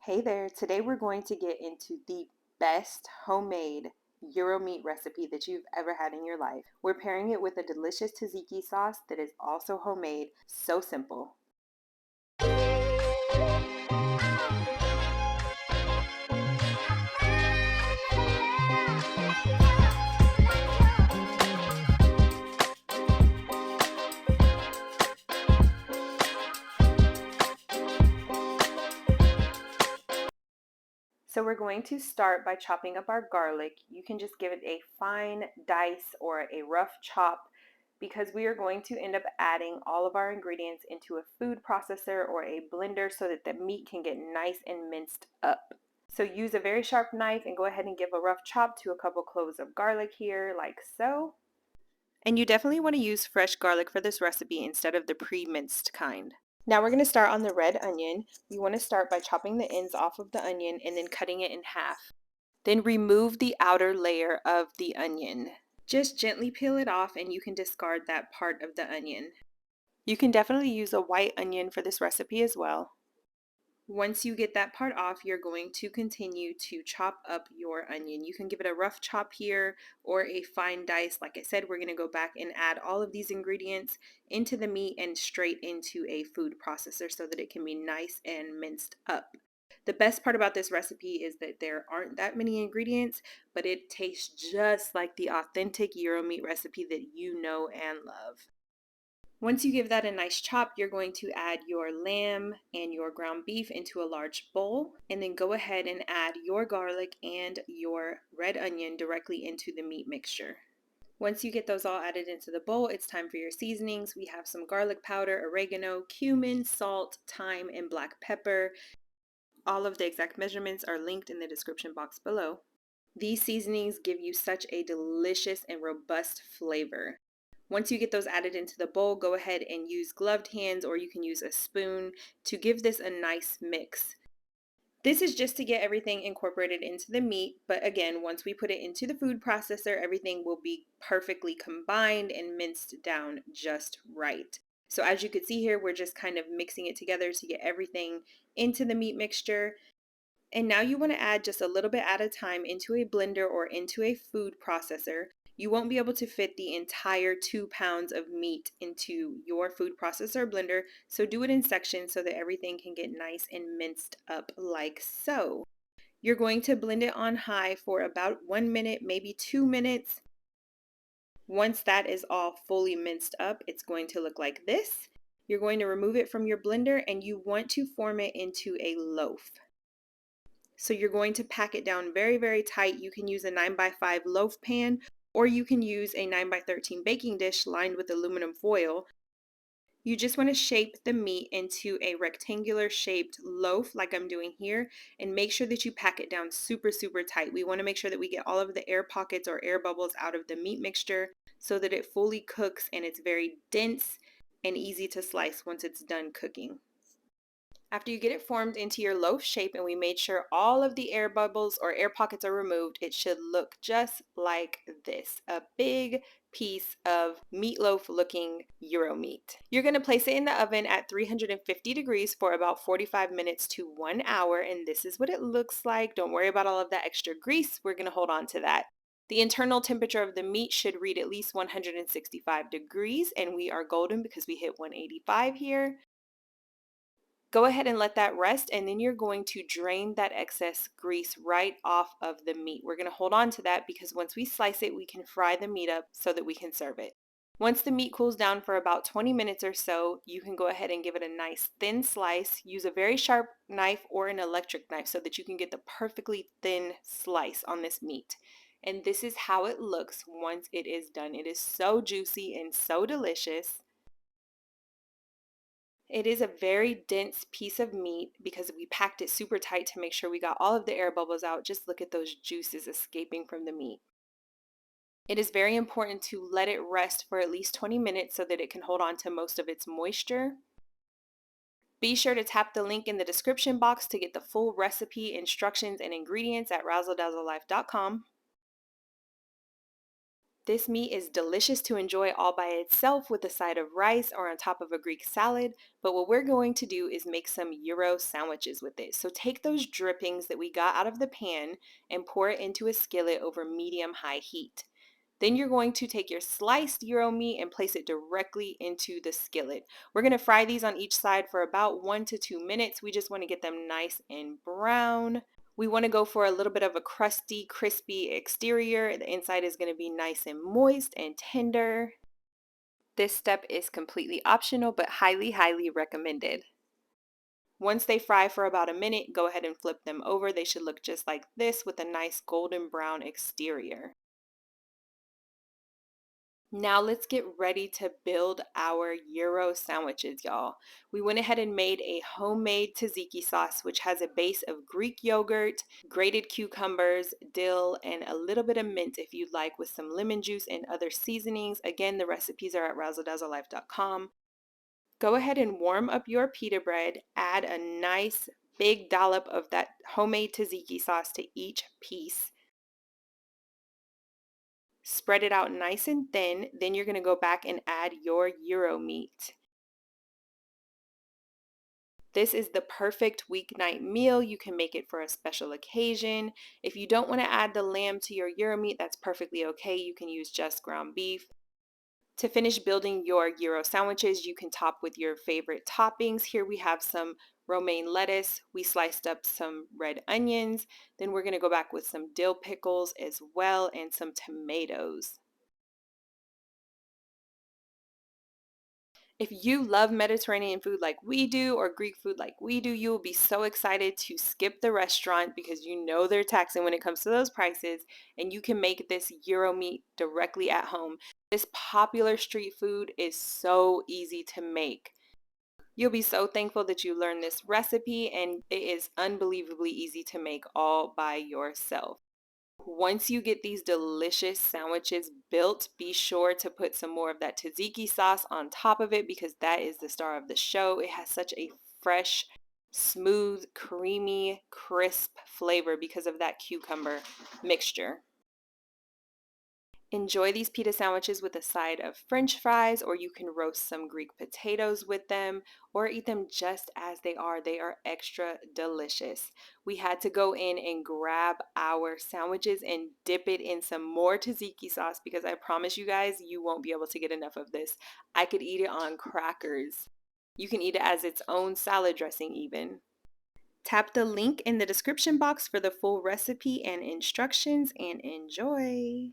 Hey there, today we're going to get into the best homemade gyro meat recipe that you've ever had in your life. We're pairing it with a delicious tzatziki sauce that is also homemade, so simple. So we're going to start by chopping up our garlic. You can just give it a fine dice or a rough chop because we are going to end up adding all of our ingredients into a food processor or a blender so that the meat can get nice and minced up. So use a very sharp knife and go ahead and give a rough chop to a couple cloves of garlic here, like so. And you definitely want to use fresh garlic for this recipe instead of the pre-minced kind. Now we're going to start on the red onion. We want to start by chopping the ends off of the onion and then cutting it in half. Then remove the outer layer of the onion. Just gently peel it off and you can discard that part of the onion. You can definitely use a white onion for this recipe as well. Once you get that part off, you're going to continue to chop up your onion. You can give it a rough chop here or a fine dice. Like I said, we're going to go back and add all of these ingredients into the meat and straight into a food processor so that it can be nice and minced up. The best part about this recipe is that there aren't that many ingredients, but it tastes just like the authentic gyro meat recipe that you know and love. Once you give that a nice chop, you're going to add your lamb and your ground beef into a large bowl, and then go ahead and add your garlic and your red onion directly into the meat mixture. Once you get those all added into the bowl, it's time for your seasonings. We have some garlic powder, oregano, cumin, salt, thyme, and black pepper. All of the exact measurements are linked in the description box below. These seasonings give you such a delicious and robust flavor. Once you get those added into the bowl, go ahead and use gloved hands or you can use a spoon to give this a nice mix. This is just to get everything incorporated into the meat, but again, once we put it into the food processor, everything will be perfectly combined and minced down just right. So as you can see here, we're just kind of mixing it together to get everything into the meat mixture. And now you want to add just a little bit at a time into a blender or into a food processor. You won't be able to fit the entire 2 pounds of meat into your food processor blender, so do it in sections so that everything can get nice and minced up like so. You're going to blend it on high for about 1 minute, maybe 2 minutes. Once that is all fully minced up, it's going to look like this. You're going to remove it from your blender and you want to form it into a loaf. So you're going to pack it down very, very tight. You can use a 9x5 loaf pan or you can use a 9x13 baking dish lined with aluminum foil. You just want to shape the meat into a rectangular shaped loaf like I'm doing here and make sure that you pack it down super, super tight. We want to make sure that we get all of the air pockets or air bubbles out of the meat mixture so that it fully cooks and it's very dense and easy to slice once it's done cooking. After you get it formed into your loaf shape and we made sure all of the air bubbles or air pockets are removed, it should look just like this, a big piece of meatloaf looking gyro meat. You're going to place it in the oven at 350 degrees for about 45 minutes to 1 hour, and this is what it looks like. Don't worry about all of that extra grease. We're going to hold on to that. The internal temperature of the meat should read at least 165 degrees, and we are golden because we hit 185 here. Go ahead and let that rest, and then you're going to drain that excess grease right off of the meat. We're going to hold on to that because once we slice it, we can fry the meat up so that we can serve it. Once the meat cools down for about 20 minutes or so, you can go ahead and give it a nice thin slice. Use a very sharp knife or an electric knife so that you can get the perfectly thin slice on this meat. And this is how it looks once it is done. It is so juicy and so delicious. It is a very dense piece of meat because we packed it super tight to make sure we got all of the air bubbles out. Just look at those juices escaping from the meat. It is very important to let it rest for at least 20 minutes so that it can hold on to most of its moisture. Be sure to tap the link in the description box to get the full recipe, instructions, and ingredients at razzledazzlelife.com. This meat is delicious to enjoy all by itself with a side of rice or on top of a Greek salad, but what we're going to do is make some gyro sandwiches with it. So take those drippings that we got out of the pan and pour it into a skillet over medium-high heat. Then you're going to take your sliced gyro meat and place it directly into the skillet. We're going to fry these on each side for about 1 to 2 minutes. We just want to get them nice and brown. We want to go for a little bit of a crusty, crispy exterior. The inside is going to be nice and moist and tender. This step is completely optional, but highly, highly recommended. Once they fry for about a minute, go ahead and flip them over. They should look just like this with a nice golden brown exterior. Now let's get ready to build our gyro sandwiches, y'all. We went ahead and made a homemade tzatziki sauce, which has a base of Greek yogurt, grated cucumbers, dill, and a little bit of mint if you'd like, with some lemon juice and other seasonings. Again, the recipes are at razzledazzlelife.com. Go ahead and warm up your pita bread. Add a nice big dollop of that homemade tzatziki sauce to each piece. Spread it out nice and thin. Then you're going to go back and add your gyro meat. This is the perfect weeknight meal. You can make it for a special occasion. If you don't want to add the lamb to your gyro meat, that's perfectly okay. You can use just ground beef. To finish building your gyro sandwiches, you can top with your favorite toppings. Here we have some romaine lettuce. We sliced up some red onions. Then we're going to go back with some dill pickles as well and some tomatoes. If you love Mediterranean food like we do, or Greek food like we do, you will be so excited to skip the restaurant because you know they're taxing when it comes to those prices, and you can make this gyro meat directly at home. This popular street food is so easy to make. You'll be so thankful that you learned this recipe, and it is unbelievably easy to make all by yourself. Once you get these delicious sandwiches built, be sure to put some more of that tzatziki sauce on top of it because that is the star of the show. It has such a fresh, smooth, creamy, crisp flavor because of that cucumber mixture. Enjoy these pita sandwiches with a side of French fries, or you can roast some Greek potatoes with them, or eat them just as they are. They are extra delicious. We had to go in and grab our sandwiches and dip it in some more tzatziki sauce because I promise you guys, you won't be able to get enough of this. I could eat it on crackers. You can eat it as its own salad dressing even. Tap the link in the description box for the full recipe and instructions, and enjoy.